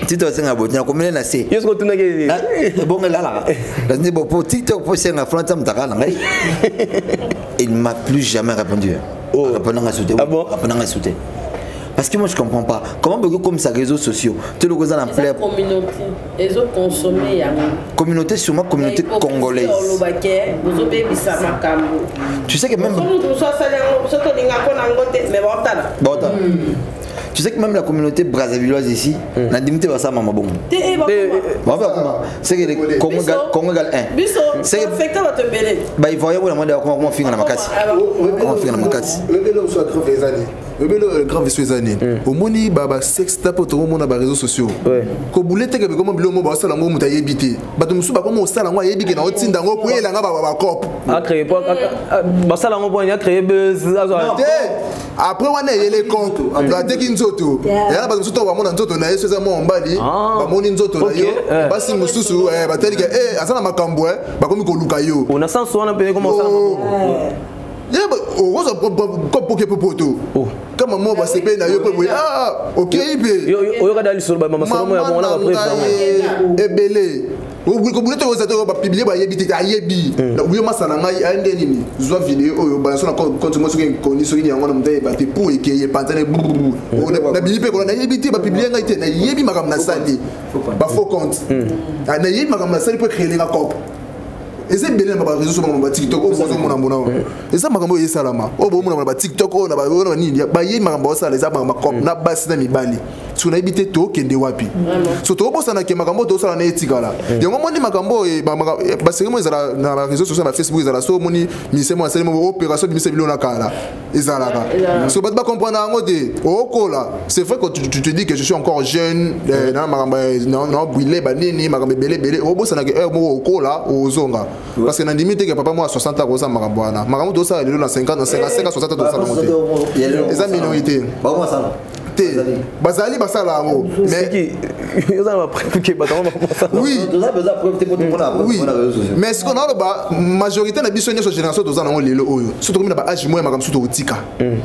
TikTok c'est un arboité. Na komeli na c'est. Yo tuna ke. Bon là. Parce que pour TikTok pour c'est un frontam takala ngai. Il m'a plus jamais répondu. Oh. Répondant à sauter. Ah bon? Répondant à sauter. Parce que moi je comprends pas. Comment beaucoup comme ça réseaux sociaux, tout le monde en plein communauté. Ils ont consommé communauté sûrement communauté congolaise. Tu sais que même tu sais que même la communauté brassavilloise ici, la dignité va ça maman bon. C'est que les Congo gal 1. C'est que bah il voyait où la mode comment finir la makati. Comment finir la makati. Le vélo soit trop des années. le grand vaisseau les années au moni baba sexta pour tout le monde dans les réseaux sociaux ko boulette que comme bilo mo ba sala ngo muta yebité ba to musu ba comme sala ngo yebike na otinda ngo ko yela nga ba cop a créé pas ba sala ngo point a créé buzz après on a les comptes la teki nzoto ya ba musu to ba mona nzoto na yeso za mo mbali ba moni nzoto na yo ba si mususu ba teli que asana makambo ba komi ko luka yo on a sens on a payé comment ça on va comme pour que poto comme moi va se payer na yo pe OK ibe yo regarde sur ba mama solo ya mona ba preuve ebele ko bulete ko zato ba publier ba yebi te ayebi na uyo masana ngai ande nini zo vidéo oyo ba so na compte mo so ke koni so ni yango na mte ba te pour ekeye pantane na bilipe ko na yebi te ba publier ngai te na yebi makam na sali ba faux compte na yebi makam na sali pour créer la cop. Et c'est bien les réseaux sociaux sur TikTok au fond mon amona et ça makambo ye salama o bo mon TikTok o na ba nini ba ye makambo ça les abanga makop na basi na mibali so na ibite to kende wapi so to bo sana ke makambo to sala na etikala yango moni makambo ba seri mo ezala na réseaux sociaux na Facebook ezala so moni mise mo asali mo opération de mise bilona kala ezala ka so ba comprendre ngo de o kola c'est vrai que tu te dis que je suis encore jeune na makambo na brûler ba nini makambo belé o bo sana ke mo o kola o zonga parce que na limite que papa moi à 60 ans rosa marabwana makambo to ça na 50 na 55 60 to ça monter les minorité ba moi ça bazali basala ngo mais ils ont appris que batamo ça oui mais ce qu'on a ba majorité na biso nyso génération to ça na ngo lelo oyo surtout comme na ba âge moi makambo surtout otika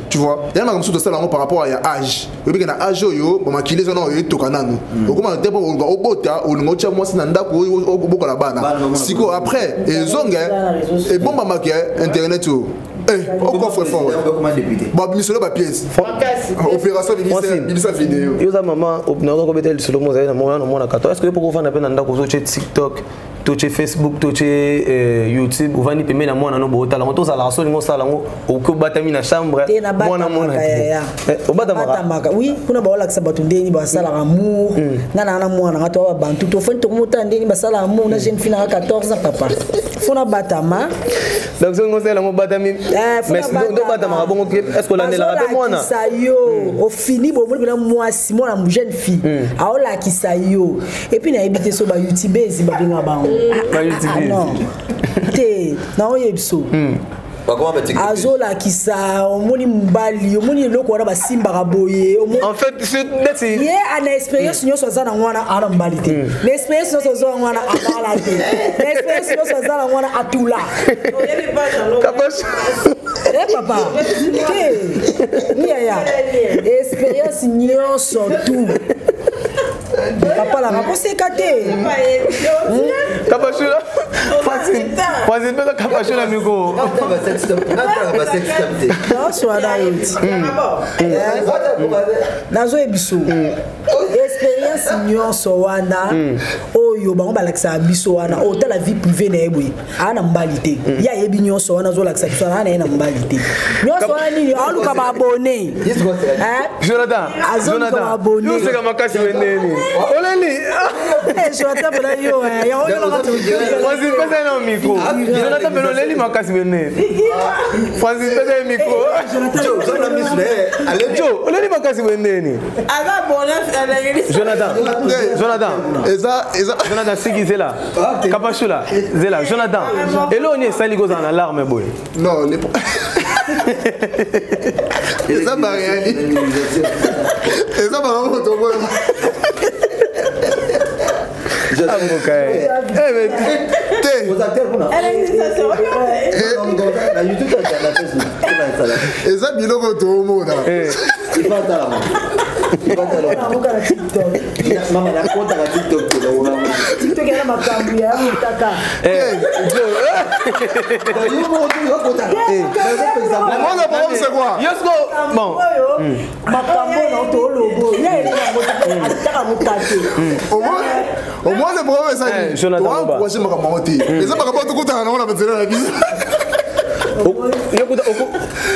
tu vois il y a makambo surtout ça par rapport à âge obi que na âge oyo ba makile ça na oyo tokanano okoma te bon obota olingo cha moi na ndako oyo bokola bana siko après ezonga et bon mama qui internet au coffre fort bon misolo ba pièce opération bimisa vidéo yo za mama opnako betel solo mo za na mona kato est-ce que pour faire na pena ndako zo TikTok to Facebook to YouTube ovani pemena mwana no bota la to za la so ngo sala ngo ko batami na chambre mwana obata maka oui kuna ba wala ksaba tundeni ba sala amour ngana na mwana ngato ba bantu to fento mota ndeni ba sala amour na jeune fille na 14 ans papa fona batama donc ngo sala ngo batami mais do batama bongo est-ce que l'année la rappelle mwana ça yo au fini bo mo moi si mwana jeune fille aola ki ça yo et puis na habité so ba YouTube ba binga ba non te na oyebso azola kisa omoni mbali omoni loko wana basimba boye en fait c'est ye ana experience nyoso za na mwana ana mbali te na experience nyoso za mwana abala te na experience nyoso za na mwana atula oyebi pas papa ke ya experience nyoso tu papa la raconte kate kapashula Vas-y, pas kapashula miko nazo ebiso expérience nyonso wana oyo bango balakisa biso wana ota la vie privée na ebwe ana mbali te ya yebi nyonso wana zo lakisa biso ana na mbali te nyonso wana nini aluka ba abonné Jonathan nous c'est comme makasi weneni oleni Jonathan bela yo ya oyo na Vas-y, pesa na micro Jonathan bela oleni makasi weneni Vas-y, pesa na micro Jo oleni makasi weneni aga bona Jonathan siki zela kapashula zela Jonathan eloni sali goza na alarme boy non les ça va rien et ça va vraiment tomber et ça biloko to mona Mama na konta na TikTok TikTok yana makambu ya mutaka Mwana pa c'est quoi Yosko bon makambo na to logo ya ile mutaka mutake au moins le problème ça Jonathan toi quoi makambo te mais ça makambo to kutana na ona bezela na biso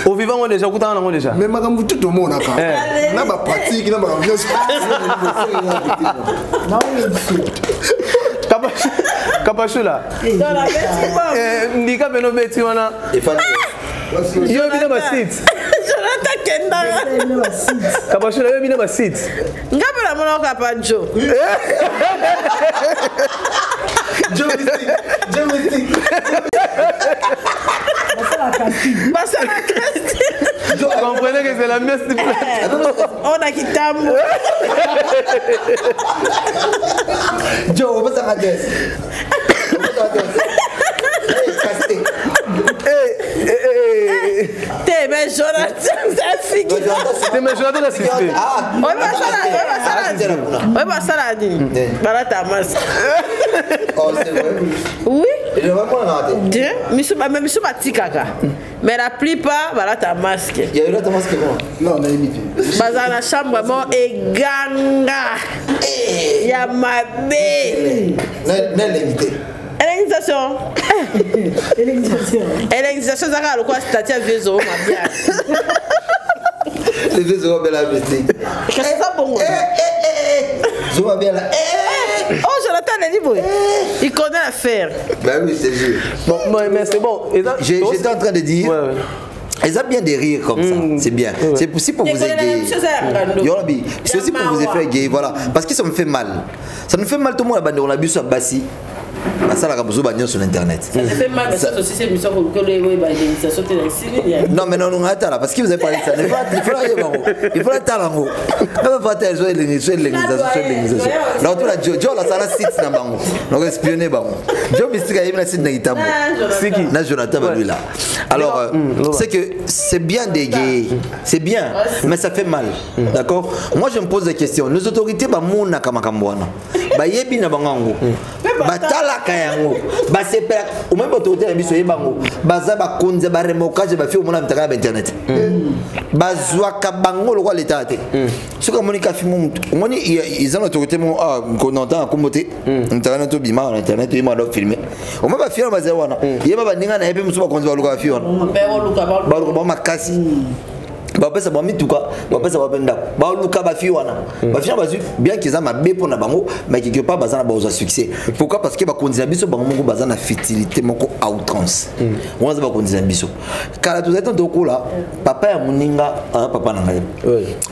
au vivant on déjà kutana nango déjà mais makambo tout le monde aka na ba pratique na ba ambiance kapashula ndika beno beti wana yo bina ba sit Jonathan Kabacho la mina ba site. Ngabe la mona kapanjo. Je Vous comprenez que c'est la messe de on a Kitambo. Joe, on va s'arrêter. T'es mais Jonathan, ça figue. T'es mais Jonathan assisté. On va ça là. Voilà ta masse. Oh, c'est vrai. Oui. Et je vais vraiment rater. Tiens, mais monsieur Batikaka. Mais la plupart, voilà ta masque. Il y a eu là ta masque quoi? Non, on a limité. Dans la chambre vraiment et ganga. Il y a ma belle. Non, limité. Électisation. Électisation, ça va quoi? C'est à vieux ma bien. Les vieux euros belle amitié. Qu'est-ce que ça bon? Je vois bien là. Oh, Jonathan a dit, il connaît l'affaire. Ben oui, c'est sûr. Bon, mais c'est bon. J'étais en train de dire. Ils ont bien des rires comme ça, c'est bien. C'est aussi pour vous égayer. C'est aussi pour vous faire égayer, voilà. Parce que ça me fait mal. Ça me fait mal tout le monde, on a bu sur Bassi. Ça la rabozo bagnon sur internet. Ça fait mal mais ça aussi c'est mission pour que les ça saute dans le non mais non attends là parce que vous avez parlé de ça. Il faut attendre en haut. On va faire jouer l'organisation. Là tout la Joe la sala site na bango. Donc espionner bango. Joe mystique il na site na Itambo. C'est qui? Na Jonathan lui là. Alors c'est que c'est bien dégué. C'est bien mais ça fait mal. D'accord? Moi je me pose des questions. Nos autorités ba mona kama kambwana. Ba yebi na bango. Batala kayango ba sepela au même autorité na biso yebango baza ba konza ba remokage ba fi au mona mtaka ba internet bazwa ka bango lo kwa l'état te soka monika fi mo moni ils ont l'autorité mo qu'on entend commoter mtaka to bima na internet yema do filmer au même ba fi ba za wana yeba ba ninga na yepe muso ba konza ba luka fi wana ba luka ba makasi bapesa ba mituka bapesa ba benda ba luka ba fi wana ba fi bazu bien qu'ils a mabe pour na bango mais quelque part bazana ba oza succès pourquoi parce que ba konzila biso bango moko bazana fertilité moko à outrance on va ba konzila biso kala tu zeto dokola papa ya muninga papa na ngai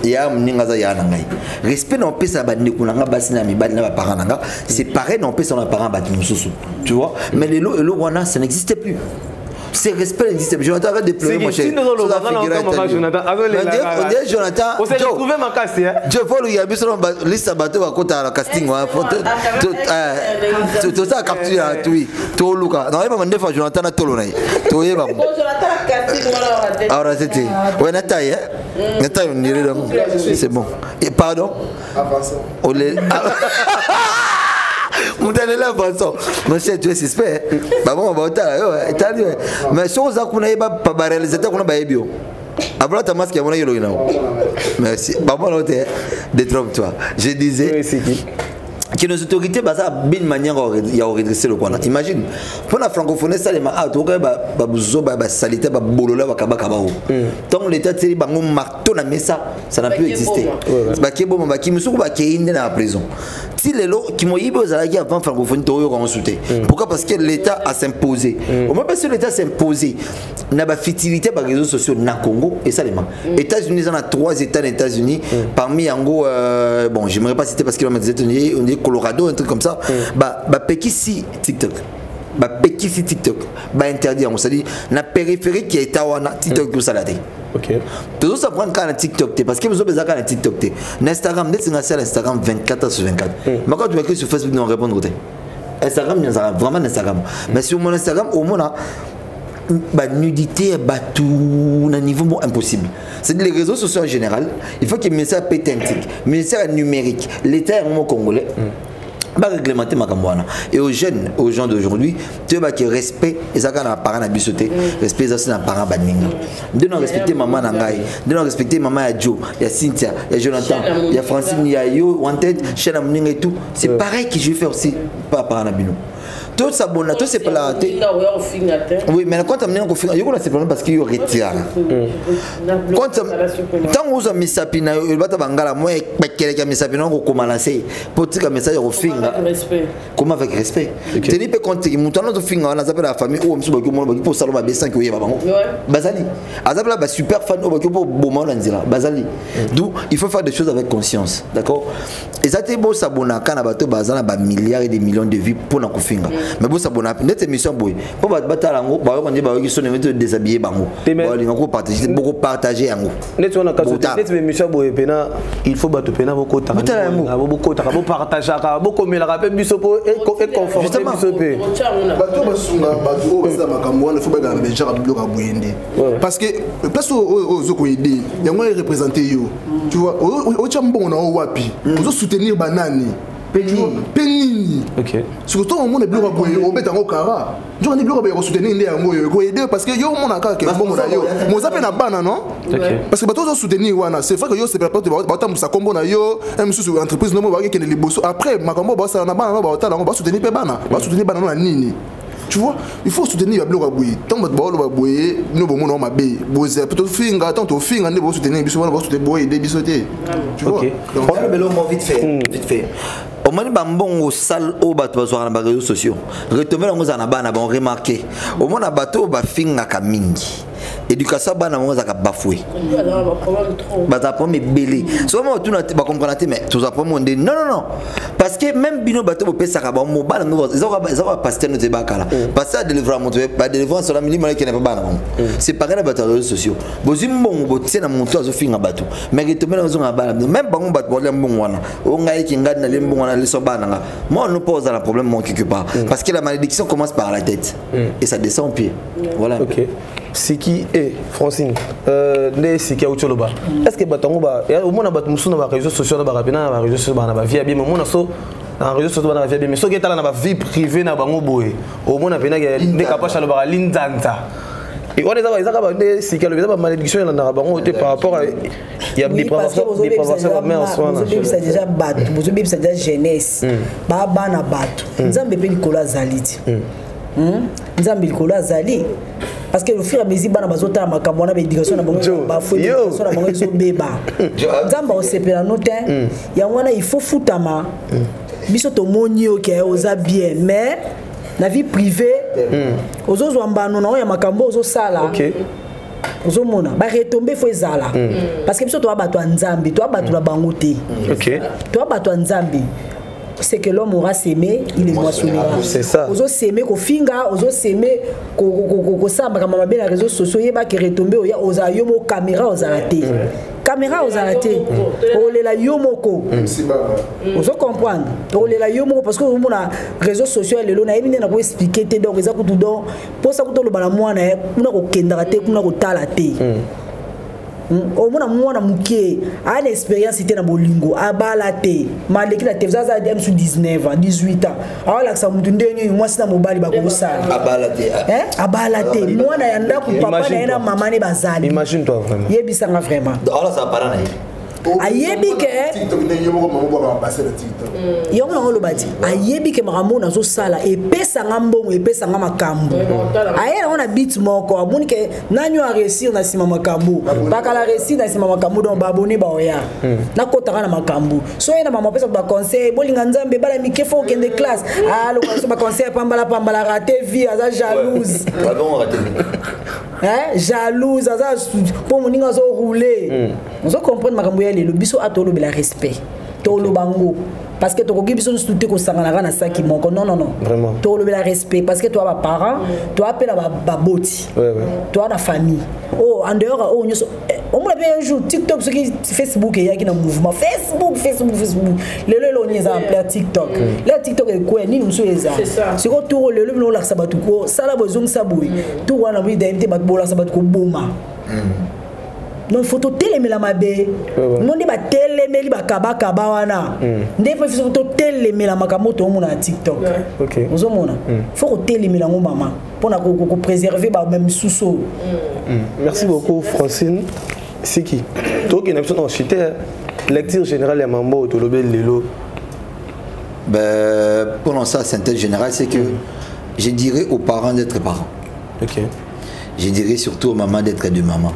ya muninga za ya na ngai respect na pesa ba ndeko na nga basi na mibali na ba parents na nga c'est pareil na pesa na parents ba mususu tu vois mais le wana ça n'existe plus. C'est respect n'existe. Jonathan arrête de pleurer mon cher. On dit Jonathan. On s'est retrouvé ma casse. Je vois le Yabi sur la liste à bateau à côté à la casting. Tout ça capturé à tout. Tout Luca. Non, il m'a demandé Jonathan à tout le monde. Tout est bon. Alors c'était. Ouais, Nathalie. Nathalie, on dirait donc. C'est bon. Et pardon. Mon dernier là façon monsieur tu es suspect maman va mais chose ça qu'on a pas réalisateur qu'on a pas bio après ta masque on a eu merci maman là détrompe-toi je disais que nos autorités basa d'une manière il y a redresser le coin imagine pour la francophonie ça les ma to ba buzo ba salité ba bolola ba kabaka ba tant l'état teli bango marteau na mesa ça n'a plus existé ba kebo ba ki musuku ba keinde na prison si les lots qui m'ont yibé aux alliés avant francophonie to yo consulté pourquoi parce que l'état a s'imposé au moins parce que l'état s'est imposé na ba fertilité ba réseaux sociaux na Congo et ça les États-Unis on a 3 États des États-Unis parmi yango bon j'aimerais pas citer parce qu'ils ont des États-Unis on dit Colorado un truc comme ça bah Pekisi TikTok bah Pekisi TikTok bah interdit on s'est dit na périphérique qui est tawana TikTok tout ça là OK tout ça prendre quand TikTok parce que vous avez besoin quand TikTok Instagram dès que c'est Instagram 24/24 mais quand tu vas écrire sur Facebook non répondre Instagram il y a vraiment Instagram mais sur mon Instagram au moins bah nudité bah tout à niveau impossible c'est les réseaux sociaux en général il faut que le ministère pétentique ministère numérique l'état est congolais bah réglementer ma cambouana et aux jeunes aux gens d'aujourd'hui tu vois que respect et ça quand on parent à bisoter respect ça c'est un parent baninga de nous respecter maman nangai de nous respecter maman ya Joe ya Cynthia ya Jonathan ya Francine ya Yo Wanted Chena Mninga et tout c'est pareil que je vais faire aussi pas parent à bino tout ça bon tout c'est pas la oui mais quand on est confiné yo c'est problème parce que yo retire quand tant vous avez misapina il va ta bangala moi quelqu'un misapina ko commencer pour dire message au finga comment avec respect tenir pe compte que mutano to finga on a appelé la famille ou mso bako mo pour salon ba B5 ko yeba bango bazali azapela ba super fan o bako boma on dira bazali d'où il faut faire des choses avec conscience d'accord et ça te beau sabona kana bato bazana ba milliards et des millions de vies pour na kofinga mais beau sabona net émission boy pour batala ngo ba ko ndi ba ko sonné te déshabiller bango ba linga ko partager beaucoup partager yango net on a ka net émission boy pena il faut bato pena beaucoup ta beaucoup ta partager ka beaucoup mais la rappel biso po et conforter biso pe bato basunga bato basa makambo il faut ba ga déjà bloka boyende parce que place aux zoko aider yango représenter yo tu vois au chambon na wapi ozo soutenir banani penini OK surtout au monde bloka boye o beta ngo kara jo ni bloka boye ko soutenir ndé yango yo ko aider parce que yo mona ka ke bon na yo mo zape na bana non parce que bato ozo soutenir wana c'est vrai que yo c'est pas ba ta musa kombo na yo MSU entreprise no mo ba ke ne liboso après makambo ba sa na bana ba ta ba soutenir pe bana ba soutenir bana na nini. Tu vois, il faut soutenir le bloc à bouillir. Tant que tu vas bouillir, nous allons nous maber. Bouillir, plutôt finga, tant que finga, nous allons soutenir. Bisous, on va soutenir bouillir, des bisoutés. Tu vois. On va le moment vite fait. Au moment où on salle au bateau sur les réseaux sociaux, retomber dans un abana, on remarqué. Au moment où bateau va finga kamingi. Éducation bana on a bafoué. Bah ça prend mes belé. Souvent tout va comprendre mais tout ça prend mon non non parce que même bino bateau peut ça ka ba mo bana no ça va passer no débat kala. Parce que délivrer mon pas délivrer sur la minimum qui n'est pas bana. C'est pareil les bateaux réseaux sociaux. Bozim bon boté na monto azo finga bateau. Mais retomber dans un bana même bango bateau le bon wana. O ngai ki ngad na le bon wana le so bana. Moi on nous pose un problème mon quelque part parce que la malédiction commence par la tête et ça descend au pied. Voilà. OK. Siki et Francine ne siki a ucholoba est-ce que batango ba au moins bato musuna ba réseaux sociaux ba rapina ba réseaux sociaux ba na ba vie bien mais so na réseaux sociaux ba na vie bien mais so ke tala na ba vie privée na bango boye au moins pena ke ne kapasha lo ba linzanza et on est ça ba ne siki le ba malédiction na bango par rapport à il y a des préventions mais en soi ça déjà bato vous bim ça déjà jeunesse ba bana bato nzambe pe Nicolas Zaliti nzambe Nicolas Zali parce que le fur et à mesure bana bazota makambo na éducation na bango ba fo éducation na bango zo beba nzamba o sepela notin ya wana il faut futama biso to moni OK oza bien mais na vie privée ozo zwambano na ya makambo ozo sala OK ozo mona ba retomber fo ezala parce que biso to ba to nzambe to ba to la bango te OK to ba to nzambe c'est que l'homme aura s'aimé, il est moissonnera. C'est ça. Ozo s'aimer ko finga, ozo s'aimer ko samba kama mabe na réseaux sociaux yeba ki retomber oya oza yomo caméra ozalate. Caméra ozalate. Olela yomoko. Ozo comprendre. Olela yomoko parce que on na réseaux sociaux lelo na yebine na ko expliquer te donc eza ko tout donc pour ça ko to lo bala mwana kuna ko kendara te kuna ko tala te. Au moins muke a une expérience était na bolingo abalate maleki la tevza za dem sous 19 ans 18 ans alors que ça mutu ndenyo moi sina mobali ba ko sala abalate moi na yanda ku papa na ina mama ne bazali imagine toi vraiment yebisa nga vraiment alors ça parana ayebi ke yongo na lo bati ayebi ke makambo na zo sala epesa nga mbongo epesa nga makambo ayela ona beat moko abuni ke nanyo a réussir na sima makambo bakala réussir na sima makambo donc ba abonné ba oya na kotaka na makambo so ena mama pesa ba conseil bolinga nzambe bala mikefo kende classe lo so ba conseil pambala raté vie aza jalouse jalouse aza pour moninga zo rouler on zo comprendre makambo ya le biso atolo bela respect tolo bango parce que to biso nous tout ko sangana na saki moko non vraiment tolo bela respect parce que toi ba parents toi appelle ba boti toi na famille en dehors on m'a bien un jour TikTok ce qui Facebook et qui na mouvement Facebook le on est en plein TikTok là TikTok est quoi ni nous eza c'est ko tout le no la sabatu ko sala bozong saboui tout wana bi d'aimter ba bola sabatu ko boma non photo telemela mabe monde ba telemeli ba kaba wana ndepo photo telemela makamoto omona TikTok OK ozomona faut telemela ngo mama pona ko préserver ba même sous merci beaucoup Francine c'est qui toi qui n'as pas chité lecture générale ya mambo to lobel lelo Pour lancer la synthèse générale, c'est que je dirais aux parents d'être parents. Ok. Je dirais surtout aux mamans d'être de maman.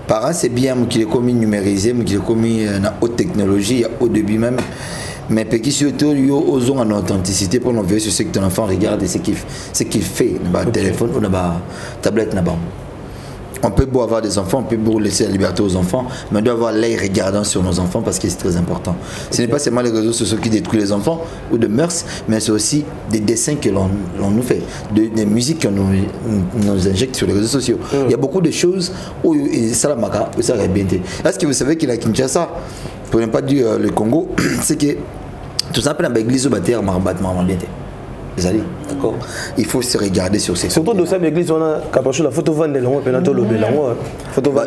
Parents, c'est bien, qu'il est commis numérisé, qu'il est commis en haute technologie, au début même. Mais petit surtout, ils ont une authenticité pour nous voir sur ce que ton enfant regarde et ce qu'il fait dans le téléphone ou dans la tablette. On peut beau avoir des enfants, on peut beau laisser la liberté aux enfants, mais on doit avoir l'œil regardant sur nos enfants parce que c'est très important. Ce n'est pas seulement les réseaux sociaux qui détruisent les enfants ou de mœurs, mais c'est aussi des dessins que l'on nous fait, des musiques qu'on nous injecte sur les réseaux sociaux. Il y a beaucoup de choses où ça va bien. Est-ce que vous savez qu'il a Kinshasa, pour ne pas dire le Congo, c'est que tout simplement l'église au bâtiment marbattement bien. D'accord. Il faut se regarder sur ces. Surtout dans cette église, on a capaché la photo vendre longue,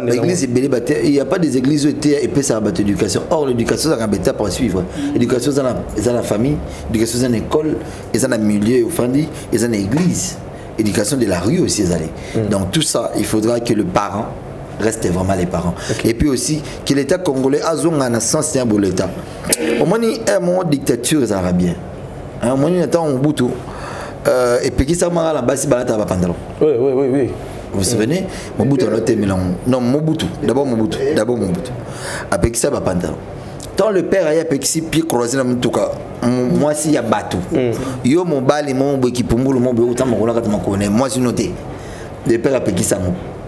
l'église est belle, il n'y a pas des églises où et puis ça va l'éducation. Or l'éducation ça va pour suivre. L'éducation c'est dans la famille, l'éducation c'est dans l'école, et dans le milieu offendu, et dans l'église. L'éducation de la rue aussi Donc tout ça, il faudra que le parent reste vraiment les parents. Et puis aussi que l'État congolais a un sens pour l'État. Au moins il y a une dictature ça va bien. Au moins il y a un Mobutu. Et puis qui ça m'a la base balata va pantalon. Oui. Vous vous souvenez? Mobutu a noté non Mobutu. D'abord Mobutu. Après qui ça va pantalon. Tant le père a un petit pied croisé dans mon cas. Moi si y a bateau. Yo mon bali mon qui pour moi mon autant mon là quand me connais. Moi je noté. Le père a pris ça.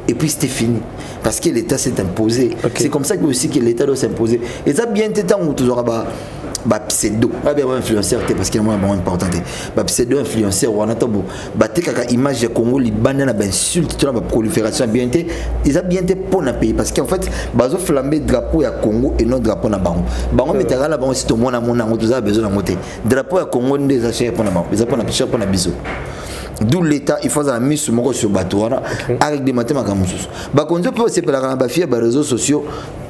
Et puis c'était fini parce que l'État s'est imposé. C'est comme ça que aussi que l'État doit s'imposer. Et ça bien temps où toujours pseudo influenceur parce qu'il y a un moment important pseudo influenceur on a tabo kaka image ya Congo libanda na insulte na prolifération bien té ils a bien té pour na pays parce qu'en fait bazo flamber drapeau ya Congo et non drapeau na bango metara la bango si to mona ngo to za besoin na moté drapeau ya Congo ndeza cher pour na bango ils a pour na cher pour na biso. D'où l'État il faut la mise sur bateau avec des mathématiques bakonzo peut se pela na ba fia ba réseaux sociaux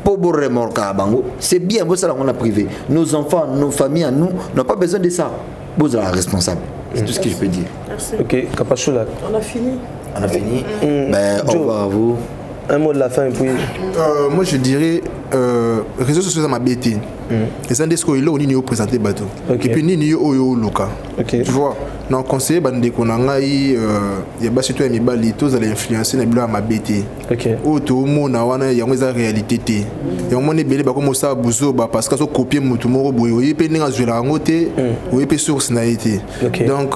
pour vous remorquer à Bango. C'est bien, vous savez, on a privé. Nos enfants, nos familles, nous, n'ont pas besoin de ça. Vous êtes responsable. C'est tout ce que je peux dire. Merci. Ok, Kapachula. On a fini. Au revoir à vous. Un mot de la fin, et puis. Moi, je dirais, réseaux sociaux, ça m'a bêté. Et ça, c'est qu'il y a présenté bateau. Et puis, il y a un local. Tu vois, dans le conseil, il y a surtout un bali, tous les influencer, il y a un bêté. Tout le monde a une réalité. Il y a un monde qui a commencé à bouger parce qu'ils ont copié mon tour. Il y a un joueur à côté, il y a une source. Donc,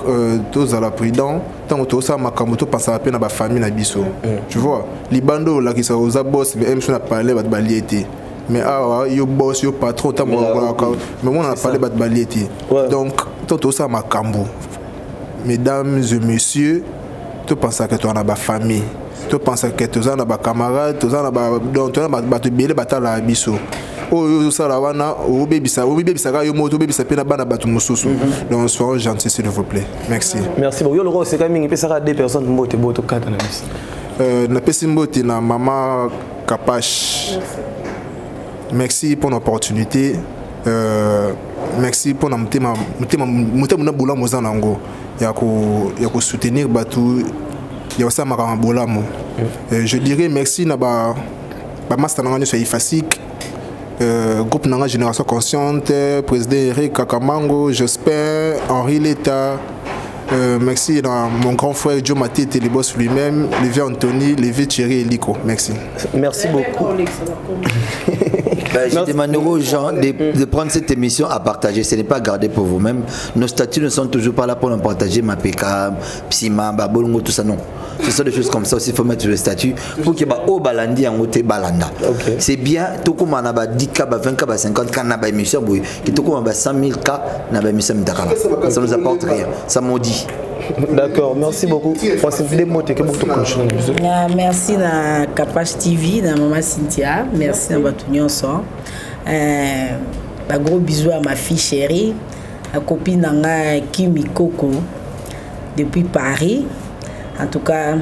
tous à la prudence, tant que ça, ma camoto passe à peine à ma famille, à Bisso. Tu vois, les bandeaux là qui sont aux boss, mais même si on a parlé de baliété. Mais yo boss, yo patron, mais moi on a parlé de baliété. Donc, tout ça, ma cambo. Mesdames et messieurs, tu penses que tu as ma famille, tu penses que tu as ma camarade, tu as ma biso. Oh, ça là, oh, baby, ça, yo moto, baby, ça peut pas battre mon sous. Donc, soyons gentils, s'il vous plaît. Merci. Merci beaucoup. Yo, le rose, c'est quand même, il peut s'arrêter des personnes qui moto, moto, quatre, na pesimbote na maman Kapash. Merci pour l'opportunité. Merci pour la boula mozanango. Ya ko soutenir batu. Ya aussi ma boula mo. Je dirais merci na ba master nanga sur Ifasik. Groupe nanga Génération Consciente, président Eric Kakamango, j'espère Henri Leta. Merci à mon grand frère Joe Maté Télébos lui-même, Lévi Anthony, Lévi Thierry et Lico. Merci. Merci beaucoup. Je demande aux gens de prendre cette émission à partager. Ce n'est pas gardé pour vous-même. Nos statuts ne sont toujours pas là pour nous partager. Mapeka, Psima, Babolongo, tout ça, non. Ce sont des choses comme ça aussi. Il faut mettre sur le statut pour qu'il y ait au balandi en côté balanda. C'est bien. Tout comme on a 10 cas, 20 cas, 50 cas, on a émission. Tout comme on a 100 000 cas, on a émission. Ça ne nous apporte rien. Ça maudit. D'accord, merci beaucoup. Merci à Kapash TV, à Maman Cynthia. Merci à Batunion Son. Un gros bisou à ma fille chérie, à copine Nanga Kimi Koko depuis Paris. En tout cas,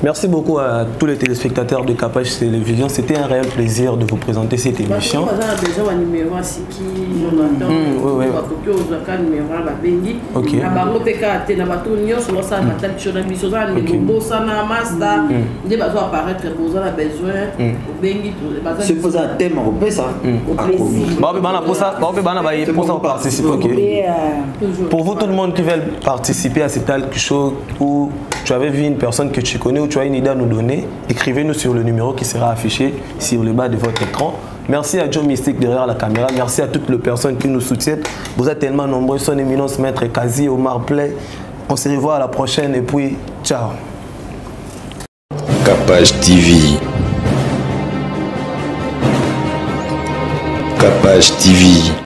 Merci beaucoup à tous les téléspectateurs de Capage Télévision. C'était un réel plaisir de vous présenter cette émission. Pour vous, tout le monde qui veut participer à ce talk show où tu avais vu une personne que tu connais ou tu as une idée à nous donner, écrivez-nous sur le numéro qui sera affiché sur le bas de votre écran. Merci à Joe Mystique derrière la caméra. Merci à toutes les personnes qui nous soutiennent. Vous êtes tellement nombreux. Son éminence Maître Kazi, Omar Play. On se revoit à la prochaine et puis ciao. Capage TV. Capage TV.